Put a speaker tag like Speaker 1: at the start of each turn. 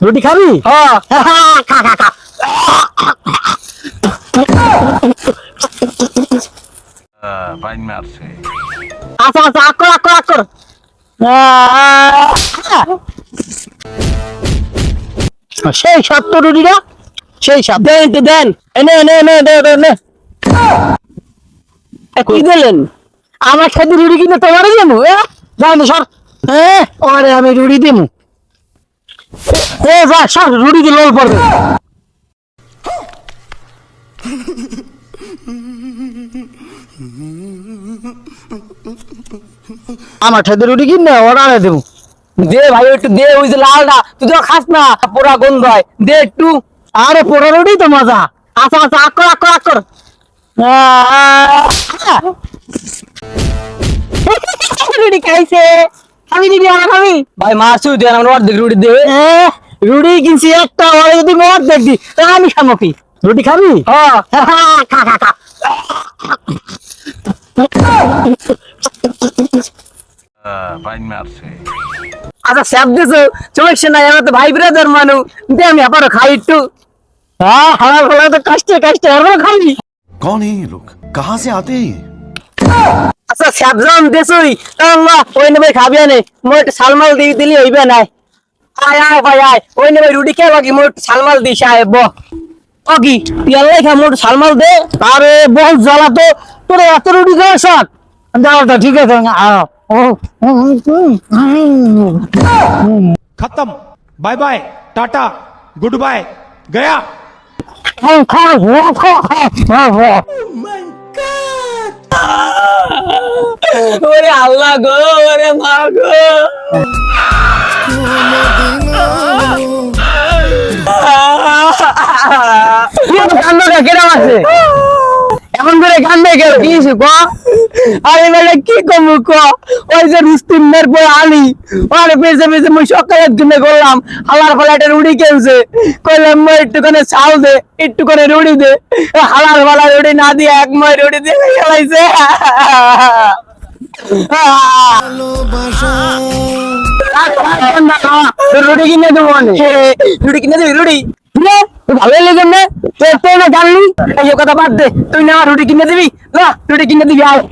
Speaker 1: রুটি খাবি?
Speaker 2: হ্যাঁ
Speaker 1: খা খা খা।
Speaker 3: বাইন মারছে।
Speaker 1: আচ্ছা আচ্ছা আকর আকর আকর। সেই স্বাদ তো রুটিটা, সেই স্বাদ।
Speaker 2: দেন তো দেন। এনে এনে এনে এনে এনে
Speaker 1: কি দিলেন? আমার সাথে রুটি কিনে তোমারই দেবো? যাই সর। ওরে আমি রুটি দেবো। যা সর, রুটি দিয়ে লোল পড়বে। আমার সাথে রুটি কিনে অর্ডারে দেবো।
Speaker 2: দে ভাই একটু দে, ওই যে লালটা তুই তো খাস না, পোড়া গন্ধ হয়, দে একটু।
Speaker 1: আরে পোড়া রুটি তো মজা। আচ্ছা আচ্ছা আকর আকর আকর। রুটি খাইছে। আমি দিবি আমার খাবি?
Speaker 2: ভাই মারছু দেন, আমার অর্ধেক রুটি দে।
Speaker 1: রুটি কিনছি একটা, ওরে যদি মদ দেখবি তা আমি খাবো কি? রুটি খাবি?
Speaker 2: হ্যাঁ
Speaker 1: খা খা খা।
Speaker 3: বাইন মারছে।
Speaker 2: আচ্ছা স্যাপ দিছো, সমস্যা নাই, আমরা তো ভাই ব্রাদার মানুষ, দে আমি আবারও খাই একটু।
Speaker 1: আমার বলা তো কষ্টে কষ্টে আরো খাবি।
Speaker 4: कौन है ये लोग कहाँ से आते हैं ये?
Speaker 2: আচ্ছা স্যাপ জাম দেছই, আল্লাহ ওই নেবে খাবি আনে, মই একটু সালমাল দিয়ে দিলি হইবে নাই। আয় আয় ভাই আয়, ওই নেবে রুটি কে লাগি, মই একটু সালমাল দিস আয় ব। ও কি তুই আল্লাহ খা, মই একটু সালমাল দে।
Speaker 1: আরে বল জ্বালা তো, তোর এত রুটি খাওয়া শখ। দাও তো ঠিক আছে।
Speaker 5: खत्म। Bye bye, tata, goodbye, गया।
Speaker 2: ওরে আল্লাহ গো, ওরে মা গো।
Speaker 1: কান্দ কেরাম আছে এখন করে কান্দে গেল কি ক?
Speaker 2: আরে বেটা কি কমু ক, ওই যে রুস্তিমের পর আলি, আরে পেছে পেছে মই সকালে দিনে করলাম, হালার ফলে একটা রুটি কেনছে, কইলাম মই একটুখানি চাল দে, একটুখানি রুটি দে, হালার ফালা রুটি না দিয়ে এক মই রুটি দিয়ে খেলাইছে।
Speaker 1: রুটি কিনে দেবো
Speaker 2: রুটি কিনে দিবি রুটি?
Speaker 1: ভালোই লেগে না তুই না জানলি?
Speaker 2: এই কথা বাদ দে, তুই না রুটি কিনে দিবি, না রুটি কিনে দিবি আয়।